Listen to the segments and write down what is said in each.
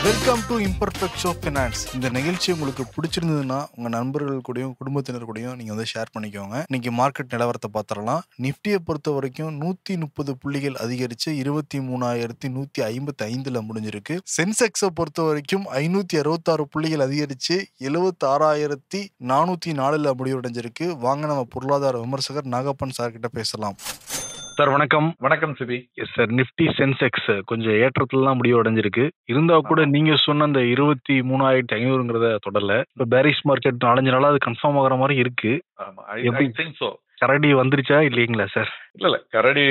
Welcome to imperfect show finance. இந்த நிகழ்ச்சி உங்களுக்கு பிடிச்சிருந்ததுன்னா உங்கள் நண்பர்கள் கூடயும் குடும்பத்தினர் கூடயும் நீங்கள் வந்து ஷேர் பண்ணிக்கோங்க. இன்னைக்கு மார்க்கெட் நிலவரத்தை பார்த்துடலாம். நிஃப்டியை பொறுத்த வரைக்கும் 130 புள்ளிகள் அதிகரித்து 23,155 முடிஞ்சிருக்கு. சென்செக்ஸை பொறுத்த வரைக்கும் 566 புள்ளிகள் அதிகரித்து 76,404 முடிவடைஞ்சிருக்கு. வாங்க நம்ம பொருளாதார விமர்சகர் நாகப்பன் சார் கிட்ட பேசலாம். சார் வணக்கம். வணக்கம் Sibi. Yes sir, Nifty Sensex கொஞ்சம் ஏற்றத்துலாம் முடிவு அடைஞ்சிருக்கு. இருந்தா கூட நீங்க சொன்ன அந்த 23,500ங்கிறத தொடரல. இப்போ பேரிஷ் மார்க்கெட் 4-5 நாளா அது கன்ஃபார்ம் ஆகிற மாதிரி இருக்கு. கரடி வந்துருச்சா இல்லைங்களா சார்? இல்ல கரடி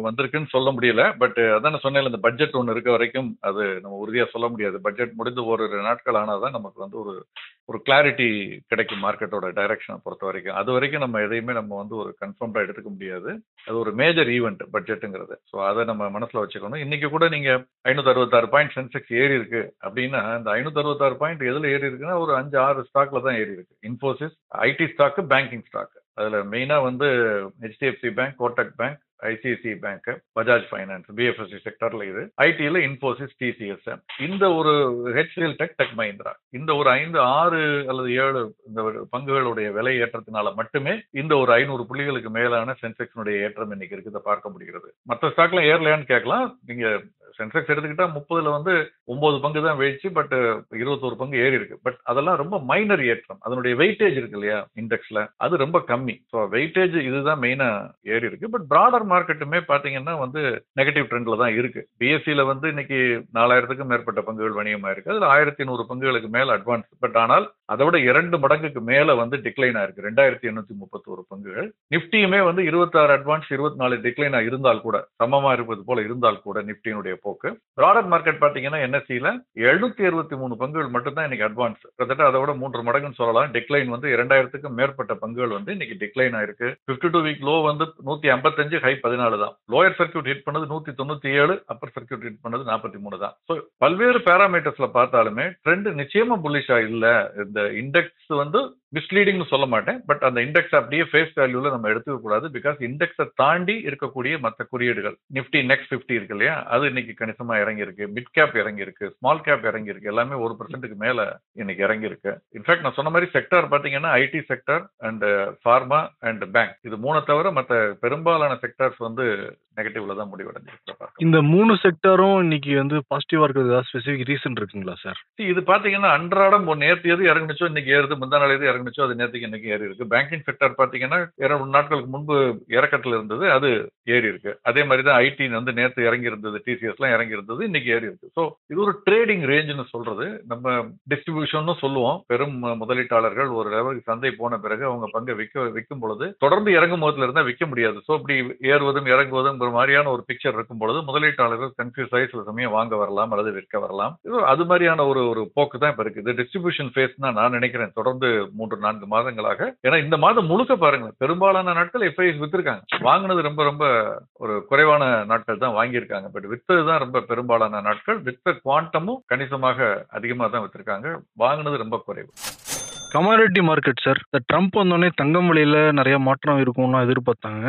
வந்திருக்குன்னு சொல்ல முடியல. பட் அதான் சொன்னேன், இந்த பட்ஜெட் ஒன்று இருக்க வரைக்கும் அது நம்ம உறுதியா சொல்ல முடியாது. பட்ஜெட் முடிந்து ஒரு நாட்கள் ஆனாதான் நமக்கு வந்து ஒரு கிளாரிட்டி கிடைக்கும் மார்க்கெட்டோட டைரக்ஷனை பொறுத்த வரைக்கும். அது வரைக்கும் நம்ம எதையுமே நம்ம வந்து ஒரு கன்ஃபார்ம்டா எடுத்துக்க முடியாது. அது ஒரு மேஜர் ஈவெண்ட் பட்ஜெட்டுங்கிறது. ஸோ அதை நம்ம மனசுல வச்சுக்கணும். இன்னைக்கு கூட நீங்க 566 பாயிண்ட் சென்செக்ஸ் ஏறி இருக்கு அப்படின்னா, இந்த 566 பாயிண்ட் எதுல ஏறி இருக்குன்னா ஒரு 5-6 ஸ்டாக்ல தான் ஏறி இருக்கு. Infosys, IT stock, banking stock. அதுல மெயினா வந்து HDFC Bank, Kotak Bank, ICICI Bank, Bajaj Finance, BFSI செக்டர்ல இது. ஐடில இன்ஃபோசிஸ், டிசிஎஸ், இந்த ஒரு ஹெச்சிஎல் டெக், டெக் மஹிந்திரா, இந்த ஒரு 5, 6 அல்லது 7 இந்த பங்குகளுடைய விலை ஏற்றத்தினால மட்டுமே இந்த ஒரு 500 புள்ளிகளுக்கு மேலான சென்செக்ஸினுடைய ஏற்றம் இன்னைக்கு இருக்கிறத பார்க்க முடிகிறது. மற்ற ஸ்டாக்ல ஏறலையான்னு கேட்கலாம். நீங்க சென்செக்ஸ் எடுத்துக்கிட்டா 30ல வந்து 9 பங்கு தான் வீழ்ச்சி, பட் 21 பங்கு ஏறி இருக்கு. பட் அதெல்லாம் ரொம்ப மைனர் ஏற்றம். அதனுடைய வெயிட்டேஜ் இருக்கு இல்லையா இண்டெக்ஸ்ல, அது ரொம்ப கம்மி. ஸோ வெயிட்டேஜ் இதுதான் மெயினா ஏறி இருக்கு. பட் பிராடர் மார்க்கெட்டுமே பாத்தீங்கன்னா வந்து நெகட்டிவ் ட்ரெண்ட்ல தான் இருக்கு. பிஎஸ்சியில வந்து இன்னைக்கு 4000க்கும் மேற்பட்ட பங்குகள் வணிகமா இருக்கு. அதுல 1100 பங்குகளுக்கு மேல அட்வான்ஸ். பட் ஆனால் அதை விட 2 மடங்குக்கு மேல வந்து டிக்ளைனா இருக்கு. 2831 பங்குகள். நிப்டியுமே வந்து 26 அட்வான்ஸ், 24 டிக்ளைனா இருந்தால் கூட, சமமா இருப்பது போல இருந்தால் கூட நிப்டியினுடைய போக்கு. பிராடர் மார்க்கெட் பாத்தீங்கன்னா என்எஸ்சியில 763 பங்குகள் மட்டும் தான் இன்னைக்கு அட்வான்ஸ். கிட்டத்தட்ட அதை விட 3 மடங்குன்னு சொல்லலாம். டிக்ளைன் வந்து 2000க்கும் மேற்பட்ட பங்குகள் வந்து இன்னைக்கு டிக்ளைன் ஆயிருக்கு. 52 வீக் லோ வந்து 155, ஹை 14 தான். லோயர் சர்க்யூட் ஹிட் பண்ணது 197, அப்பர் சர்க்யூட் ஹிட் பண்ணது 43 தான். ஸோ பல்வேறு பேராமீட்டர்ஸ்ல பார்த்தாலுமே ட்ரெண்ட் நிச்சயமா புல்லிஷா இல்ல. இந்த இண்டெக்ஸ் வந்து மிஸ்லீடிங்னு சொல்ல மாட்டேன். பட் அந்த இண்டெக்ஸ் அப்படியே ஃபேஸ் வேல்யூல நம்ம எடுத்துக்க கூடாது. பிகாஸ் இண்டெக்ஸை தாண்டி இருக்கக்கூடிய மற்ற குறியீடுகள், நிப்டி நெக்ஸ்ட் 50 இருக்கு இல்லையா, அது இன்னைக்கு கணிசமா இறங்கி இருக்கு. மிட் கேப் இறங்கி இருக்கு, ஸ்மால் கேப் இறங்கி இருக்கு. எல்லாமே 1% மேல இன்னைக்கு இறங்கி இருக்கு. இன்ஃபேக்ட் நான் சொன்ன மாதிரி செக்டர் பாத்தீங்கன்னா IT sector and pharma and bank, இது 3 தவிர மற்ற பெரும்பாலான செக்டர்ஸ் வந்து நெகட்டிவ்ல தான் முடிவடைஞ்சிருக்கு. இந்த 3 செக்டரும் இன்னைக்கு வந்து பாசிட்டிவா இருக்கிறது ஸ்பெசிபிக் ரீசன் இருக்குங்களா சார்? இது பாத்தீங்கன்னா அன்றாடம் நேற்று எது இறங்குச்சோ இன்னைக்கு ஏறுது, முந்தா நாள் எது இறங்குச்சோ அது நேற்றுக்கு இன்னைக்கு ஏறி இருக்கு. பேங்கிங் செக்டர் பாத்தீங்கன்னா 2 நாட்களுக்கு முன்பு இறக்கத்துல இருந்தது, அது ஏறி இருக்கு. அதே மாதிரி தான் ஐடி வந்து நேற்று இறங்கி இருந்தது, டிசிஎஸ் எல்லாம் இறங்கி இருந்தது, இன்னைக்கு ஏறி இருக்கு. ஸோ இது ஒரு ட்ரேடிங் ரேஞ்சுன்னு சொல்றது. நம்ம டிஸ்ட்ரிபியூஷன் சொல்லுவோம். பெரும் முதலீட்டாளர்கள் ஒரு லெவலுக்கு சந்தை போன பிறகு அவங்க பங்கை விற்கும் பொழுது தொடர்ந்து இறங்கும் போதுல இருந்தா விற்க முடியாது. ஸோ இப்படி ஏறுவதும் இறங்குவதும் ஒரு மாதிரியான ஒரு பிக்சர் இருக்கும் பொழுது முதலீட்டாளர்கள் கன்ஃபியூஸ் ஆகி சில சமயம் வாங்க வரலாம் அல்லது விற்க வரலாம். அது மாதிரியான ஒரு போக்கு தான் இப்ப இருக்கு. இது டிஸ்ட்ரிபியூஷன் ஃபேஸ் தான் நான் நினைக்கிறேன் தொடர்ந்து 3-4 மாதங்களாக. ஏன்னா இந்த மாதம் முழுக்க பாருங்க, பெரும்பாலான நாட்கள் எஃப்ஐஎஸ் வித்திருக்காங்க. வாங்கினது ரொம்ப ரொம்ப ஒரு குறைவான நாட்கள் தான் வாங்கியிருக்காங்க. பட் வித்தது தான் ரொம்ப பெரும்பாலான நாட்கள். வித்த குவாண்டமும் கணிசமாக அதிகமாக தான் வித்திருக்காங்க. வாங்கினது ரொம்ப குறைவு. கமாடிட்டி மார்க்கெட் சார், இந்த ட்ரம்ப் வந்தோடனே தங்கம் விலையில நிறைய மாற்றம் இருக்கும்னு எதிர்பார்த்தாங்க.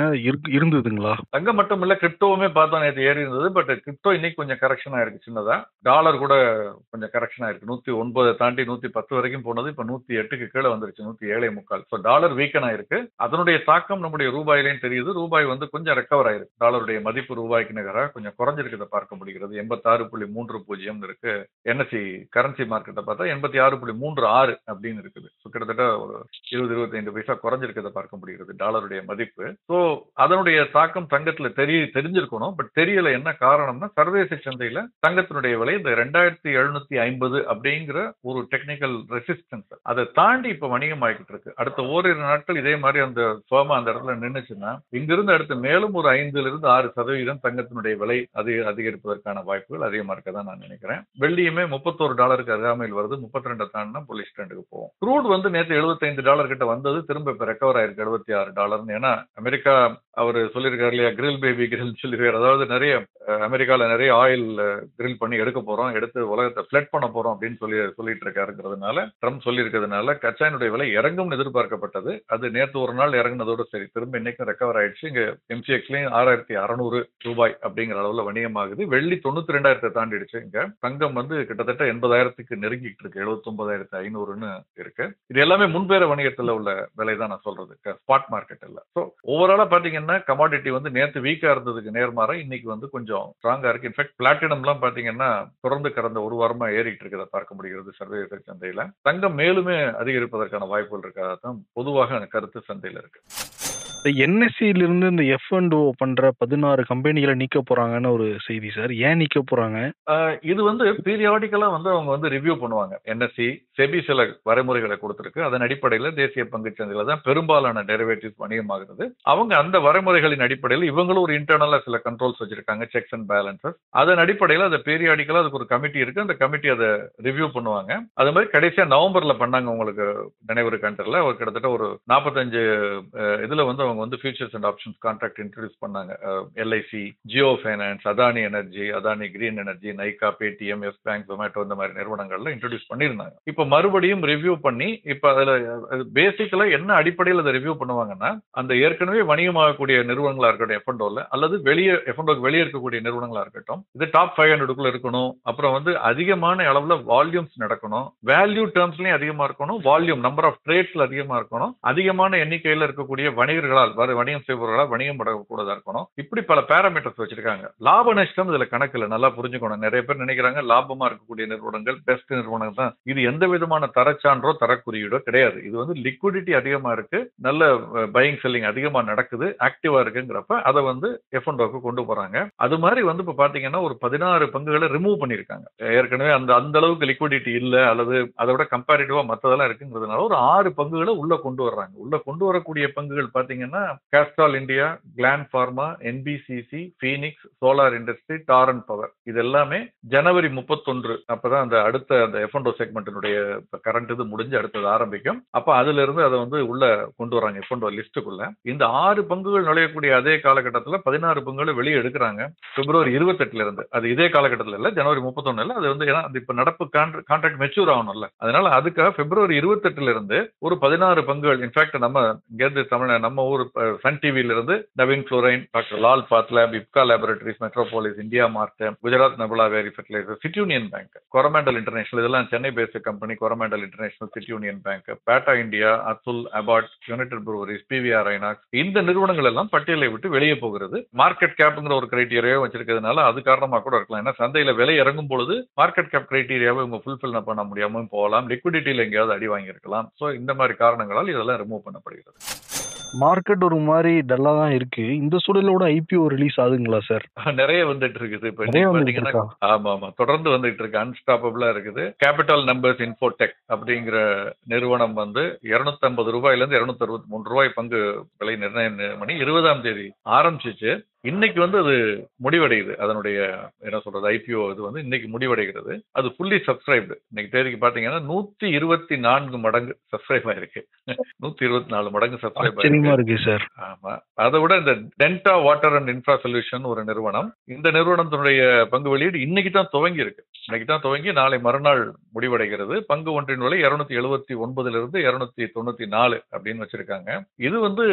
இருந்ததுங்களா? தங்கம் மட்டும் இல்ல, கிரிப்டோவுமே பார்த்தா நேற்று ஏறி இருந்தது. பட் கிரிப்டோ இன்னைக்கு கொஞ்சம் கரெக்ஷன் ஆயிருக்கு சின்னதா. டாலர் கூட கொஞ்சம் கரெக்ஷன் ஆயிருக்கு. 109 தாண்டி 110 வரைக்கும் போனது. இப்ப 108க்கு கீழே வந்துருச்சு, 107.25. ஸோ டாலர் வீக்கன் ஆயிருக்கு. அதனுடைய தாக்கம் நம்முடைய ரூபாயிலையும் தெரியுது. ரூபாய் வந்து கொஞ்சம் ரெக்கவர் ஆயிருக்கு. டாலருடைய மதிப்பு ரூபாய்க்கு நிகராக கொஞ்சம் குறைஞ்சிருக்கிறத பார்க்க முடிகிறது. 86.30 இருக்கு. என்எஸ்சி கரன்சி மார்க்கெட்டை பார்த்தா 86.36 அப்படின்னு இருக்குது. கிட்டத்தட்ட ஒரு 20-25 பைசா குறைஞ்சிருக்கிறத பார்க்க முடிகிறது டாலருடைய மதிப்பு. ஸோ அதனுடைய தாக்கம் தங்கத்துல தெரிஞ்சிருக்கணும். பட் தெரியல. என்ன காரணம்னா, சர்வதேச சந்தையில தங்கத்தினுடைய விலை இந்த 2750 அப்படிங்கிற ஒரு டெக்னிக்கல் ரெசிஸ்டன்ஸ், அதை தாண்டி இப்ப வணிகம் ஆகிட்டு இருக்கு. அடுத்த ஓரிரு நாட்கள் இதே மாதிரி அந்த சோமா அந்த இடத்துல நின்னுச்சுன்னா, இங்கிருந்து அடுத்து மேலும் ஒரு 5-6% தங்கத்தினுடைய விலை அதிகரிப்பதற்கான வாய்ப்புகள் அதிகமா இருக்கதான் நான் நினைக்கிறேன். வெள்ளியுமே $31 அருகாமையில் வருது. 32 தாண்டினா புல்லிஷ் ட்ரெண்டுக்கு போகும். க்ரூட் குரூட் வந்து நேற்று $75 கிட்ட வந்தது, திரும்ப இப்ப ரெக்கவர் ஆயிருக்கு $76. ஏன்னா அமெரிக்கா அவர் சொல்லியிருக்காரு இல்லையா, கிரில் பேபி கிரில் சொல்லியிருக்காரு. அதாவது நிறைய அமெரிக்கால நிறைய ஆயில் கிரில் பண்ணி எடுக்க போறோம், எடுத்து உலகத்தை ஃபிளட் பண்ண போறோம் அப்படின்னு சொல்லிட்டு இருக்காருங்கிறதுனால, ட்ரம்ப் சொல்லியிருக்கிறதுனால கச்சாயினுடைய விலை இறங்கும்னு எதிர்பார்க்கப்பட்டது. அது நேற்று ஒரு நாள் இறங்குனதோட சரி, திரும்ப இன்னைக்கும் ரெக்கவர் ஆயிடுச்சு. இங்க MCX-லயும் $6,600 அப்படிங்கிற அளவுல வணிகமாகுது. வெள்ளி 92,000 தாண்டிடுச்சு. இங்க தங்கம் வந்து கிட்டத்தட்ட 80,000க்கு நெருங்கிட்டு இருக்கு, 79,500ன்னு இருக்கு. இது எல்லாமே முன்பேற வணிகத்துல உள்ள விலை தான் நான் சொல்றது, ஸ்பாட் மார்க்கெட் இல்ல. ஸோ ஓவராலா பாத்தீங்கன்னா கமாடிட்டி வந்து நேற்று வீக்கா இருந்ததுக்கு நேர்மாறா இன்னைக்கு வந்து கொஞ்சம் ஸ்ட்ராங்கா இருக்கு. இன்ஃபேக்ட் பிளாட்டினம்லாம் பாத்தீங்கன்னா தொடர்ந்து கடந்த ஒரு வாரமா ஏறிட்டு இருக்கிறத பார்க்க முடிகிறது சர்வதேச சந்தையில. தங்கம் மேலுமே அதிகரிப்பதற்கான வாய்ப்புகள் இருக்காதான் பொதுவாக கருத்து சந்தையில இருக்கு. இந்த என்எஸ்சியில இருந்து இந்த F&O பண்ற 16 கம்பெனிகளை நீக்க போறாங்கன்னு ஒரு செய்தி சார். ஏன் நீக்க போறாங்க? இது வந்து பீரியாடிக்கலா வந்து அவங்க வந்து ரிவ்யூ பண்ணுவாங்க. என்எஸ்சி செபி சில வரைமுறைகளை கொடுத்திருக்கு. அதன் அடிப்படையில் தேசிய பங்குச் சந்தையில தான் பெரும்பாலான டெரிவேட்டிவ்ஸ் வணிகமாகிறது. அவங்க அந்த வரைமுறைகளின் அடிப்படையில் இவங்களும் ஒரு இன்டர்னலா சில கண்ட்ரோல்ஸ் வச்சிருக்காங்க, செக்ஸ் அண்ட் பேலன்சஸ். அதன் அடிப்படையில் அதை பீரியாடிக்கலா அதுக்கு ஒரு கமிட்டி இருக்கு. அந்த கமிட்டி அதை ரிவ்யூ பண்ணுவாங்க. அது மாதிரி கடைசியா நவம்பர்ல பண்ணாங்க, உங்களுக்கு நினைவு கண்டர்ல ஒரு கிட்டத்தட்ட ஒரு 45 இதுல வந்து அவங்க வந்து futures and options contract introduce பண்ணாங்க. LIC, Jio Finance, Adani Energy, Adani Green Energy, Nykaa, Paytm, Yes Bank, Zomato இந்த மாதிரி நிறுவனங்கள்ல இன்ட்ரோடியூஸ் பண்ணியிருந்தாங்க. இப்ப மறுபடியும் ரிவ்யூ பண்ணி இப்ப அதுல பேசிக்கலா என்ன அடிப்படையில் அதை ரிவ்யூ பண்ணுவாங்கன்னா, அந்த ஏற்கனவே வணிகமாகக்கூடிய நிறுவனங்களா இருக்கட்டும் F&Oல, அல்லது வெளியே F&Oக்கு வெளியே இருக்கக்கூடிய நிறுவனங்களா இருக்கட்டும், இது டாப் 500க்குள்ள இருக்கணும். அப்புறம் வந்து அதிகமான அளவுல வால்யூம்ஸ் நடக்கணும், வேல்யூ டேர்ம்ஸ்லயும் அதிகமா இருக்கணும், வால்யூம் நம்பர் ஆஃப் ட்ரேட்ஸ்ல அதிகமா இருக்கணும், அதிகமான எண்ணிக்கையில இருக்கக்கூடிய வணிகர்களால் வணிகம் செய்பவர்களால் வணிகம் படக்கூடாதா இருக்கணும். இப்படி பல பேராமீட்டர்ஸ் வச்சிருக்காங்க. லாப நஷ்டம் இதுல கணக்குல நல்லா புரிஞ்சுக்கணும். நிறைய பேர் நினைக்கிறாங்க லாபமா இருக்கக்கூடிய நிறுவனங்கள் பெஸ்ட் நிறுவனங்கள் தான். இது எந்த விதமான தரச்சான்றோ தரக்குறியீடோ கிடையாது. இது வந்து லிக்விடிட்டி அதிகமா இருக்கு, நல்ல பையிங் செல்லிங் அதிகமா நடக்குது, ஆக்டிவா இருக்குங்கிறப்ப அதை வந்து F&Oக்கு கொண்டு போறாங்க. அது மாதிரி வந்து இப்ப பாத்தீங்கன்னா ஒரு 16 பங்குகளை ரிமூவ் பண்ணிருக்காங்க. ஏற்கனவே அந்த அளவுக்கு லிக்விடிட்டி இல்ல, அல்லது அதை விட கம்பேரிட்டிவா மத்ததெல்லாம் இருக்குங்கிறதுனால ஒரு 6 பங்குகளை உள்ள கொண்டு வர்றாங்க. உள்ள கொண்டு வரக்கூடிய பங்குகள் பாத்தீங்கன்னா Castrol India, Gland Pharma, NBCC, Phoenix, solar industry, Torrent Power. இது எல்லாமே ஜனவரி 31 அப்பதான் அந்த அடுத்த அந்த F&O செக்மெண்ட்டினுடைய கரண்ட் இது முடிஞ்சு அடுத்தது ஆரம்பிக்கும். அப்ப அதுல இருந்து அதை வந்து உள்ள கொண்டு வராங்க F&O லிஸ்டுக்குள்ள. இந்த 6 பங்குகள் நுழையக்கூடிய அதே காலகட்டத்தில் 16 பங்குகளை வெளியே எடுக்கிறாங்க பிப்ரவரி 28ல இருந்து. அது இதே காலகட்டத்தில் இல்ல, ஜனவரி 31 இல்ல. அது வந்து ஏன்னா அது இப்ப நடப்பு கான்ட்ராக்ட் மெச்சூர் ஆகணும்ல, அதனால அதுக்காக பிப்ரவரி 28ல இருந்து ஒரு 16 பங்குகள். இன்ஃபேக்ட் நம்ம இங்க தமிழ் நம்ம ஊர் சன் டிவில இருந்து Navin Fluorine, doctor Lal PathLab, Ipca laboratories, Metropolis, India Mart, Gujarat நபுலா வேரி fertiliser, City Union Bank, Coromandel International, இதெல்லாம் Chennai based company. Coromandel International, City Union Bank, Bata India, Atul, Abbott, United Breweries, PVR INOX, இந்த நிறுவனங்கள் எல்லாம் பட்டியலை விட்டு வெளியே போகிறது. மார்க்கெட் கேப்ங்கிற ஒரு கிரைட்டீரியாவை வச்சிருக்கிறதுனால அது காரணமா கூட இருக்கலாம். ஏன்னா சந்தையில விலை இறங்கும் பொழுது மார்க்கெட் கேப் கிரைட்டீரியாவை இவங்க ஃபுல்ஃபில் பண்ண முடியாமல் போகலாம், லிக்விடிட்டியில எங்கேயாவது அடி வாங்கியிருக்கலாம். ஸோ இந்த மாதிரி காரணங்களால் இதெல்லாம் ரிமூவ் பண்ணப்படுகிறது. மார்க்கெட் ஒரு மாதிரி டல்லா தான் இருக்கு. இந்த சூழலோட IPO ரிலீஸ் ஆகுங்களா சார்? நிறைய வந்துட்டு இருக்குது. இப்ப பாத்தீங்கன்னா ஆமா தொடர்ந்து வந்துட்டு இருக்கு, அன்ஸ்டாப்பபிளா இருக்குது. கேபிட்டல் நம்பர்ஸ் இன்ஃபோடெக் அப்படிங்கிற நிறுவனம் வந்து $250 இருந்து $263 பங்கு விலை நிர்ணயம் பண்ணி 20ஆம் தேதி ஆரம்பிச்சிச்சு. இன்னைக்கு வந்து அது முடிவடையுது. அதனுடைய என்ன சொல்றது IPO இது வந்து இன்னைக்கு முடிவடைகிறது. அது ஃபுல்லி சப்ஸ்கிரைப்டு. இன்னைக்கு தேதிக்கு பாத்தீங்கன்னா 124 மடங்கு சப்ஸ்கிரைப் ஆயிருக்கு. 124 மடங்கு சப்ஸ்கிரைப் ஆயிருக்கு சார். ஆமா. அதை விட இந்த டென்டா வாட்டர் அண்ட் இன்ஃப்ரா சொல்யூஷன் ஒரு நிறுவனம், இந்த நிறுவனத்தினுடைய பங்கு வெளியீடு இன்னைக்கு தான் துவங்கி இருக்கு. இன்னைக்கு தான் துவங்கி நாளை மறுநாள் முடிவடைகிறது. பங்கு ஒன்றின் விலை 279 இருந்து 294 அப்படின்னு வச்சிருக்காங்க. இது வந்து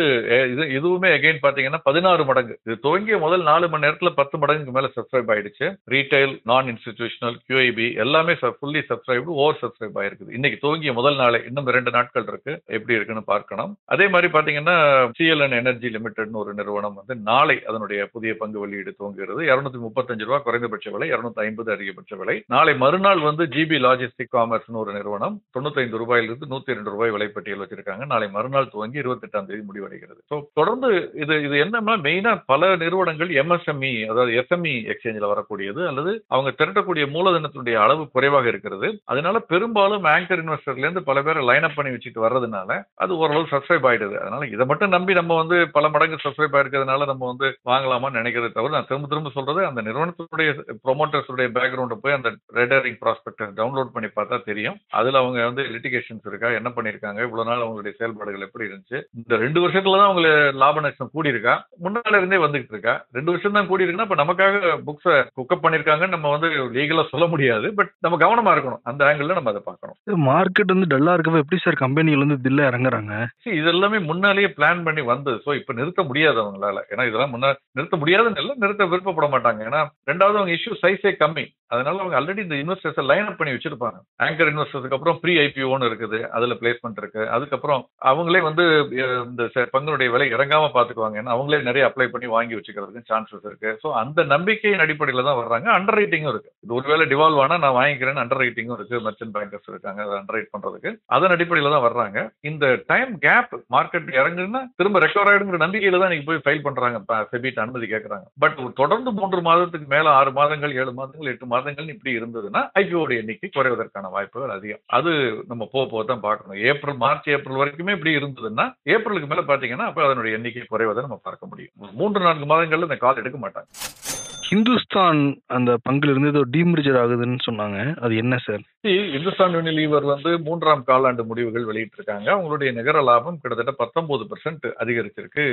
இதுவுமே அகைன் பாத்தீங்கன்னா 16 மடங்கு. இது துவங்கிய முதல் 4 மணி நேரத்துல 10 மடங்குக்கு மேல சப்ஸ்கிரைப் ஆயிடுச்சு. ரீட்டைல், நான் இன்ஸ்டிடியூஷனல், QIB எல்லாமே ஃபுல்லி சப்ஸ்கிரைப்டு, ஓவர் சப்ஸ்கிரைப் ஆயிருக்குது. இன்னைக்கு துவங்கிய முதல் நாளே, இன்னும் 2 நாட்கள் இருக்கு, எப்படி இருக்குன்னு பார்க்கணும். அதே மாதிரி பாத்தீங்கன்னா CLN எனர்ஜி லிமிடெட்னு ஒரு நிறுவனம் வந்து நாளை அதனுடைய புதிய பங்கு வெளியீடு துவங்குகிறது. $235 குறைந்தபட்ச விலை, 250 அதிகபட்ச விலை. நாளை மறுநாள் வந்து GB லாஜிஸ்டிக் காமர்ஸ்னு ஒரு நிறுவனம் $95 இருந்து $102 விலைப்பட்டியல் வச்சிருக்காங்க. நாளை மறுநாள் துவங்கி 28ஆம் தேதி முடிவடைகிறது. தொடர்ந்து இது என்னன்னா மெயினா பல நிறுவனங்கள் எம்எஸ்எம்இ, அதாவது எஸ்எம்இ எக்ஸ்சேஞ்சில் வரக்கூடியது, அல்லது அவங்க திரட்டக்கூடிய மூலதனத்துடைய அளவு குறைவாக இருக்கிறது. அதனால பெரும்பாலும் ஆங்கர் இன்வெஸ்டர்ல இருந்து பல பேரை லைன் அப் பண்ணி வச்சுட்டு வர்றதுனால அது ஓரளவு சப்ஸ்கிரைப் ஆயிடுது. அதனால இதை மட்டும் நம்பி நம்ம வந்து பல மடங்கு சப்ஸ்கிரைப் ஆயிருக்கிறதுனால நம்ம வந்து வாங்கலாமான்னு நினைக்கிறத தவிர, நான் திரும்ப திரும்ப சொல்றது, அந்த நிறுவனத்துடைய ப்ரொமோட்டர்ஸுடைய பேக்ரவுண்ட் போய் அந்த ரெட் ஹெரிங் ப்ராஸ்பெக்டஸ் டவுன்லோட் பண்ணி பார்த்தா தெரியும். அதுல அவங்க வந்து லிட்டிகேஷன்ஸ் இருக்கா, என்ன பண்ணிருக்காங்க, இவ்வளவு நாள் அவங்களுடைய செயல்பாடுகள் எப்படி இருந்துச்சு, இந்த 2 வருஷத்துல தான் அவங்களுக்கு லாப நஷ்டம் கூடி இருக்கா, முன்னால இருந்தே வந்துகிட்டு இருக்கா, 2 வருஷம் தான் கூடி இருக்குன்னா இப்ப நமக்காக புக்ஸை குக்கப் பண்ணிருக்காங்கன்னு நம்ம வந்து லீகலா சொல்ல முடியாது. பட் நம்ம கவனமா இருக்கணும், அந்த ஆங்கிள் நம்ம அதை பார்க்கணும். மார்க்கெட் வந்து டல்லா இருக்கவே எப்படி சார் கம்பெனில இருந்து தில்ல இறங்குறாங்க? இது எல்லாமே முன்னாலேயே பிளான் பண்ணி வந்தது. சோ இப்ப நிறுத்த முடியாது அவங்களால. ஏன்னா இதெல்லாம் நிறுத்த முடியாதுன்னு இல்லை, நிறுத்த விருப்பப்பட மாட்டாங்க. ஏன்னா ரெண்டாவது அவங்க இஷ்யூ சைஸே கம்மி. அதனால அவங்க ஆல்ரெடி இந்த இன்வெஸ்டர்ஸ் லைன் அப் பண்ணி வச்சிருப்பாங்க. ஆங்கர் இன்வெஸ்டர்ஸ்க்கு அப்புறம் ப்ரீ ஐபிஓன்னு இருக்குது, அதுல பிளேஸ்மெண்ட் இருக்கு. அதுக்கப்புறம் அவங்களே வந்து இந்த பங்குடைய விலை இறங்காம பாத்துக்குவாங்க. ஏன்னா அவங்களே நிறைய அப்ளை பண்ணி வாங்கி வச்சுக்கிறதுக்கு சான்சஸ் இருக்கு. ஸோ அந்த நம்பிக்கையின் அடிப்படையில தான் வர்றாங்க. அண்டர் ரைட்டிங்கும் இருக்கு. இது ஒருவேளை டிவால்வ் ஆனா நான் வாங்கிக்கிறேன்னு அண்டர் ரைட்டிங்கும் இருக்கு. மெர்ச்சன்ட் பேங்கர்ஸ் இருக்காங்க அதை அண்டர் ரைட் பண்றதுக்கு. அதன் அடிப்படையில தான் வர்றாங்க. இந்த டைம் கேப் மார்க்கெட் இறங்குன்னா திரும்ப ரெக்கவர் ஆயிடுங்கிற நம்பிக்கையில தான் நீங்க போய் ஃபைல் பண்றாங்க, செபிட்ட அனுமதி கேட்கறாங்க. பட் தொடர்ந்து 3 மாதத்துக்கு மேல 6 மாதங்கள் 7 மாதங்கள் 8 மாதங்கள் இப்படி இருந்ததுன்னா ஐபிஓட எண்ணிக்கை குறைவதற்கான வாய்ப்புகள் அதிகம். அது நம்ம போக தான் பார்க்கணும். மார்ச் ஏப்ரல் வரைக்குமே இப்படி இருந்ததுன்னா ஏப்ரலுக்கு மேல பாத்தீங்கன்னா அப்ப அதனுடைய எண்ணிக்கை குறைவதை நம்ம பார்க்க முடியும். 3-4 மாதங்கள்ல இந்த கால் எடுக்க மாட்டாங்க. ஹிந்துஸ்தான் அந்த பங்குல இருந்து ஏதோ டீமர்ஜர் ஆகுதுன்னு சொன்னாங்க, அது என்ன சார்? இந்துஸ்தான் யூனிலீவர் வந்து 3ஆம் காலாண்டு முடிவுகள் வெளியிட்டு இருக்காங்க. அவங்களுடைய நிகர லாபம் கிட்டத்தட்ட 19% அதிகரிச்சிருக்கு.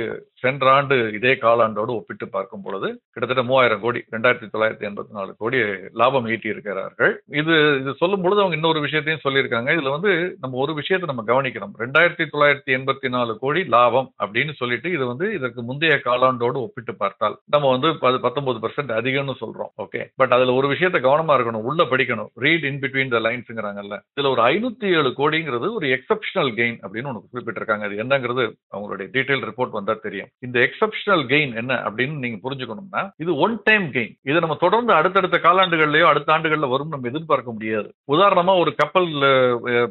சென்ற ஆண்டு இதே காலாண்டோடு ஒப்பிட்டு பார்க்கும் பொழுது கிட்டத்தட்ட 3000 கோடி 2984 கோடி லாபம் ஈட்டி இருக்கிறார்கள். இது சொல்லும் பொழுது அவங்க இன்னொரு விஷயத்தையும் சொல்லியிருக்காங்க. இதுல வந்து நம்ம ஒரு விஷயத்தை நம்ம கவனிக்கிறோம். 2984 கோடி லாபம் அப்படின்னு சொல்லிட்டு இது வந்து இதற்கு முந்தைய காலாண்டோடு ஒப்பிட்டு பார்த்தால் நம்ம வந்து 19% அதிகம்னு சொல்றோம். ஓகே, பட் அதுல ஒரு விஷயத்தை கவனமா இருக்கணும், உள்ள படிக்கணும். ரீட் இன் பிட்வீன் த லைன்ஸ்ங்கறாங்கல்ல, இதுல ஒரு 507 கோடிங்கிறது ஒரு எக்ஸெப்ஷனல் கெயின் அப்படின்னு ஒன்று குறிப்பிட்டிருக்காங்க. அது என்னங்கிறது அவங்களுடைய டீடைல் ரிப்போர்ட் வந்தா தெரியும். இந்த எக்ஸெப்ஷனல் கெயின் என்ன அப்படின்னு நீங்க புரிஞ்சுக்கணும்னா, இது ஒன் டைம் கெயின். இதை நம்ம தொடர்ந்து அடுத்தடுத்த காலாண்டுகள்லயோ அடுத்த ஆண்டுகள்ல வரும் நம்ம எதிர்பார்க்க முடியாது. உதாரணமா ஒரு கப்பல்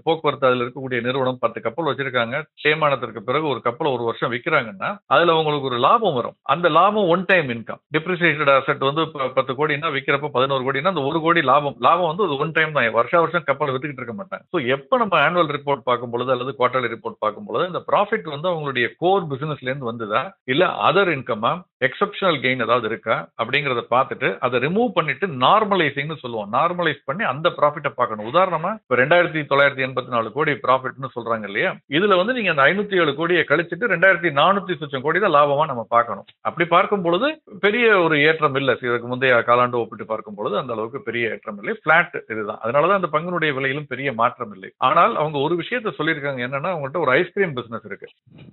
போக்குவரத்து அதுல இருக்கக்கூடிய நிறுவனம் 10 கப்பல் வச்சிருக்காங்க. தேய்மானத்திற்கு பிறகு ஒரு கப்பல் ஒரு வருஷம் விற்கிறாங்கன்னா அதுல உங்களுக்கு ஒரு லாபம் வரும். அந்த லாபம் ஒன் டைம் இன்கம். டிப்ரிசியேட்டட் அசெட் வந்து 10 கோடினா விற்கிறப்ப 11 கோடினா அந்த 1 கோடி லாபம் வந்து அது ஒன் டைம் தான். வருஷம் கப்பல் வித்துக்கிட்டு இருக்க மாட்டாங்க. ஸோ எப்ப நம்ம ஆனுவல் ரிப்போர்ட் பார்க்கும் பொழுது அல்லது குவார்டர்லி ரிப்போர்ட் பார்க்கும் பொழுது இந்த ப்ராஃபிட் வந்து அவங்களுடைய கோர் பிசினஸ்ல இருந்து வந்ததா இல்ல அதர் இன்கமா, எக்ஸெப்ஷனல் கெயின் ஏதாவது இருக்கா அப்படிங்கறத பார்த்துட்டு அதை ரிமூவ் பண்ணிட்டு நார்மலைசிங்னு சொல்லுவோம். நார்மலைஸ் பண்ணி அந்த ப்ராஃபிட்டை பார்க்கணும். உதாரணமா இப்ப 2984 கோடி ப்ராஃபிட்னு சொல்றாங்க இல்லையா, இதுல வந்து நீங்க அந்த 507 கோடியை கழிச்சிட்டு 2400 சொச்சம் கோடி தான் லாபமா நம்ம பார்க்கணும். அப்படி பார்க்கும் பொழுது பெரிய ஒரு ஏற்றம் இல்லை. இதற்கு முந்தைய காலாண்டு ஒப்பிட்டு பார்க்கும் பொழுது அந்த அளவுக்கு பெரிய ஏற்றம் இல்லை. பிளாட் இதுதான். அதனாலதான் அந்த பங்கினுடைய விலையிலும் பெரிய மாற்றம் இல்லை. ஆனால் அவங்க ஒரு விஷயத்தை சொல்லியிருக்காங்க, என்னன்னா அவங்கள்ட்ட ஒரு ஐஸ்கிரீம் பிசினஸ் இருக்கு.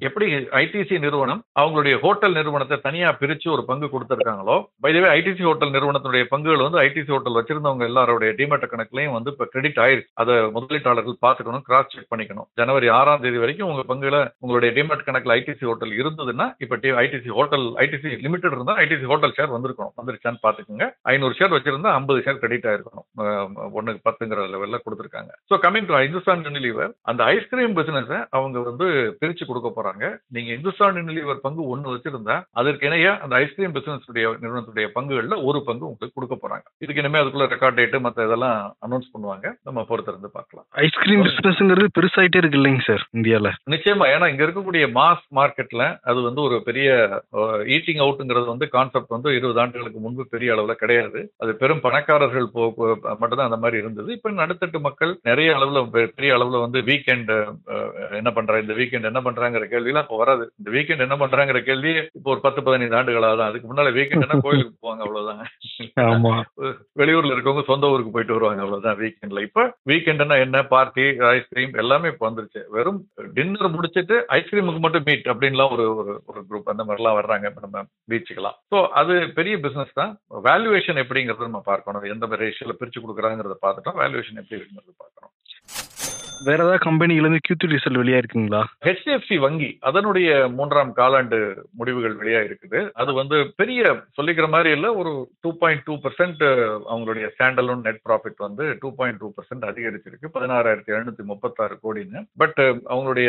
எப்படி ஐடிசி நிறுவனம் அவங்களுடைய ஹோட்டல் நிறுவனத்தை தனியா பிரிச்சு ஒரு பங்கு கொடுத்திருக்காங்களோ, by the way ITC hotel நிறுவனத்துடைய பங்குகள் வந்து ஐடிசி ஹோட்டல் வச்சிருந்தவங்க எல்லாருடைய டிமேட் கணக்குலையும் வந்து இப்ப கிரெடிட் ஆயிருக்கு. அதை முதலீட்டாளர்கள் பார்த்துக்கணும், கிராஸ் செக் பண்ணிக்கணும். ஜனவரி 6ஆம் தேதி வரைக்கும் உங்க பங்குல உங்களுடைய டிமேட் கணக்குல ஐடிசி ஹோட்டல் இருந்ததுன்னா இப்ப ஐடிசி லிமிடெட் இருந்தா ஐடிசி ஹோட்டல் ஷேர் வந்துருச்சான்னு பாத்துக்கோங்க. 500 ஷேர் வச்சிருந்தா 50 ஷேர் கிரெடிட் ஆயிருக்கணும். 1/10 லெவல்ல கொடுத்திருக்காங்க. So coming to Hindustan Unilever, அந்த ஐஸ்கிரீம் பிசினஸ் அவங்க வந்து பிரிச்சு கொடுக்க போறாங்க. நீங்க இந்துஸ்தான் யூனிலீவர் பங்கு 1 வச்சிருந்தா அதற்கு இணைய அந்த ஐஸ்கிரீம் பிசினஸ் நிறுவனத்துடைய பங்குகள்ல ஒரு பங்கு உங்களுக்கு கொடுக்க போறாங்க. இதுக்கு இனிமே அதுக்குள்ள ரெக்கார்ட் டேட் மத்த இதெல்லாம் அனௌன்ஸ் பண்ணுவாங்க. நம்ம பொறுத்திருந்து பார்க்கலாம். ஐஸ்கிரீம் பிசினஸ்ங்கிறது பெருசாயிட்டே இருக்கு இல்லைங்க சார் இந்தியால? நிச்சயமா. ஏன்னா இங்க இருக்கக்கூடிய மாஸ் மார்க்கெட்ல அது வந்து ஒரு பெரிய ஈட்டிங் அவுட்ங்கிறது வந்து கான்செப்ட் வந்து 20 ஆண்டுகளுக்கு முன்பு பெரிய அளவுல கிடையாது. அது பெரும் பணக்காரர்கள் மட்டும்தான் அந்த மாதிரி இருந்தது. இப்ப நடுத்தட்டு மக்கள் நிறைய அளவுல பெரிய அளவுல வந்து வீக்கெண்ட் என்ன பண்றாங்க, இந்த வீக்கெண்ட் என்ன பண்றாங்கிற கேள்விலாம் இப்ப வராது. இந்த வீக்கெண்ட் என்ன பண்றாங்கிற கேள்வி இப்போ ஒரு 10-15 ஆண்டுகளா தான். அதுக்கு முன்னால வீக்கெண்ட்னா கோயிலுக்கு போவாங்க, அவ்வளவுதான். வெளியூர்ல இருக்கவங்க சொந்த ஊருக்கு போயிட்டு வருவாங்க, அவ்வளவுதான் வீக்கெண்ட்ல. இப்ப வீக்கெண்ட்னா என்ன, பார்ட்டி, ஐஸ்கிரீம் எல்லாமே இப்ப வந்துருச்சு. வெறும் டின்னர் முடிச்சிட்டு ஐஸ்கிரீமுக்கு மட்டும் மீட் அப்படின்லாம் ஒரு குரூப் அந்த மாதிரிலாம் வர்றாங்க இப்ப நம்ம பீச்சுக்கெல்லாம். ஸோ அது பெரிய பிசினஸ் தான். வேல்யூவேஷன் எப்படிங்கிறது நம்ம பார்க்கணும். எந்த மாதிரி ரேஷியோல பிரிச்சு கொடுக்குறாங்கிறத பார்த்துட்டோம். வேல்யூவேஷன் எப்படி இருக்குங்கிறது பார்க்கணும். வேற ஏதாவது கம்பெனில இருந்து Q3 ரிசல்ட் வெளியா இருக்குங்களா? HDFC வங்கி அதனுடைய 3ஆம் காலாண்டு முடிவுகள் வெளியா இருக்குது. அது வந்து பெரிய சொல்லிக்கிற மாதிரி இல்ல, ஒரு 2.2% அவங்களுடைய ஸ்டாண்டலோன் நெட் ப்ராஃபிட் வந்து 2.2% அதிகரிச்சிருக்கு, 16,736 கோடின்னு. பட் அவங்களுடைய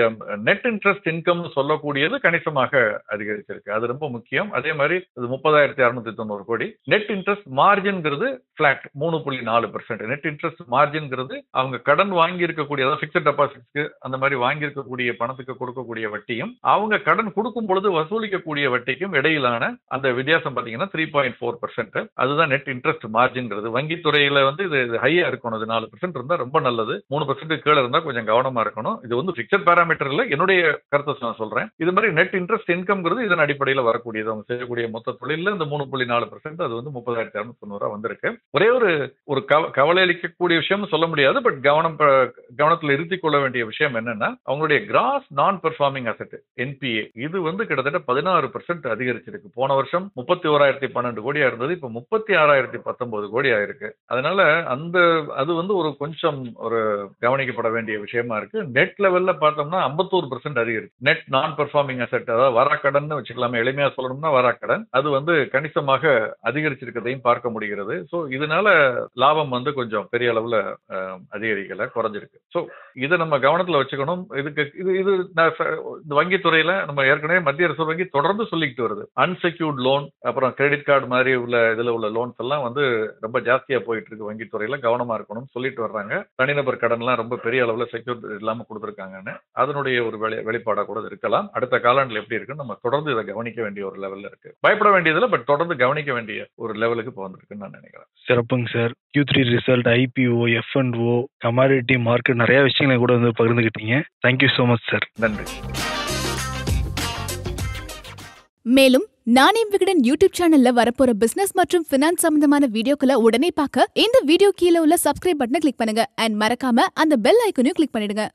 நெட் இன்ட்ரெஸ்ட் இன்கம் சொல்லக்கூடியது கணிசமாக அதிகரிச்சிருக்கு, அது ரொம்ப முக்கியம். அதே மாதிரி அது 30,690 கோடி. நெட் இன்ட்ரெஸ்ட் மார்ஜின்ங்கிறது பிளாட் 3.4%. நெட் இன்ட்ரெஸ்ட் மார்ஜின்ங்கிறது அவங்க கடன் வாங்கி இருக்கக்கூடிய, அதாவது பிக்ஸட் டெபாசிட்ஸ்க்கு அந்த மாதிரி வாங்கி இருக்கக்கூடிய பணத்துக்கு கொடுக்கக்கூடிய வட்டியும் அவங்க கடன் கொடுக்கும் பொழுது வசூலிக்கக்கூடிய வட்டிக்கும் இடையிலான அந்த வித்தியாசம் பாத்தீங்கன்னா 3.4%. அதுதான் நெட் இன்ட்ரெஸ்ட் மார்ஜின்ங்கிறது. வங்கித்துறையில வந்து இது ஹையா இருக்கணும், இது 4% இருந்தா ரொம்ப நல்லது, 3% கீழே இருந்தா கொஞ்சம் கவனமா இருக்கணும். இது வந்து பிக்ஸட் பேராமீட்டர் இல்ல, என்னுடைய கருத்தை நான் சொல்றேன். இது மாதிரி நெட் இன்ட்ரெஸ்ட் இன்கம்ங்கிறது இதன் அடிப்படையில் வரக்கூடியது. அவங்க செய்யக்கூடிய மொத்த தொழில இந்த 3.4% அது வந்து 30,290 வந்திருக்கு. ஒரே ஒரு கவலை அளிக்கக்கூடிய விஷயம் சொல்ல முடியாது, பட் கவனத்தில் இருத்திக் கொள்ள வேண்டிய விஷயம் என்னன்னா, அவங்களுடைய கிராஸ் நான் பெர்ஃபார்மிங் அசெட் NPA இது வந்து கிட்டத்தட்ட 16% அதிகரிச்சிருக்கு. போன வருஷம் 31,012 கோடியா இருந்தது, இப்ப 36,019 கோடி ஆயிருக்கு. அதனால அது வந்து ஒரு கொஞ்சம் ஒரு கவனிக்கப்பட வேண்டிய விஷயமா இருக்கு. நெட் லெவல்ல பார்த்தோம்னா 51% அதிகரிச்சு. நெட் நான் பெர்ஃபார்மிங் அசெட், அதாவது வராக்கடன் வச்சுக்கலாமே, எளிமையா சொல்லணும்னா வராக்கடன், அது வந்து கணிசமாக அதிகரிச்சிருக்கதையும் பார்க்க முடிகிறது. சோ இதனால லாபம் வந்து கொஞ்சம் பெரிய அளவுல அதிகரிக்கல, குறைஞ்சிருக்கு. சோ இதை நம்ம கவனத்துல வச்சுக்கணும். இது இந்த வங்கித்துறையில நம்ம ஏற்கனவே மத்திய ரிசர்வ் வங்கி தொடர்ந்து சொல்லிக்கிட்டு வருது, அன்செக்யூர்ட் லோன் அப்புறம் கிரெடிட் கார்டு மாதிரி இதுல உள்ள லோன்ஸ் எல்லாம் வந்து ரொம்ப ஜாஸ்தியா போயிட்டு இருக்கு, வங்கித்துறையில கவனமா இருக்கணும்னு சொல்லிட்டு வர்றாங்க. தனிநபர் கடன் எல்லாம் ரொம்ப பெரிய அளவுல செக்யூர் இல்லாம கொடுத்துருக்காங்கன்னு, அதனுடைய ஒரு வெளிப்பாடா கூட இருக்கலாம். அடுத்த காலாண்டுல எப்படி இருக்குன்னு நம்ம தொடர்ந்து இதை கவனிக்க வேண்டிய ஒரு லெவல்ல இருக்கு. பயப்பட வேண்டியதுல, பட் தொடர்ந்து கவனிக்க வேண்டிய ஒரு லெவலுக்கு இப்போ வந்திருக்குன்னு நான் நினைக்கிறேன். சிறப்புங்க sir. Q3 result, IPO, F&O, commodity market, நிறைய விஷயங்களை கூட வந்து பகிர்ந்துக்கிட்டீங்க. Thank you so much sir. நன்றி. மேலும் நானே விகடன் யூடியூப் சேனல்ல வரப்போற பிசினஸ் மற்றும் பினான்ஸ் சம்பந்தமான வீடியோக்களை உடனே பார்க்க இந்த வீடியோ கீழே உள்ள சப்ஸ்கிரைப் பட்டனை கிளிக் பண்ணுங்க அண்ட் மறக்காம அந்த பெல் ஐக்கனையும் கிளிக் பண்ணிடுங்க.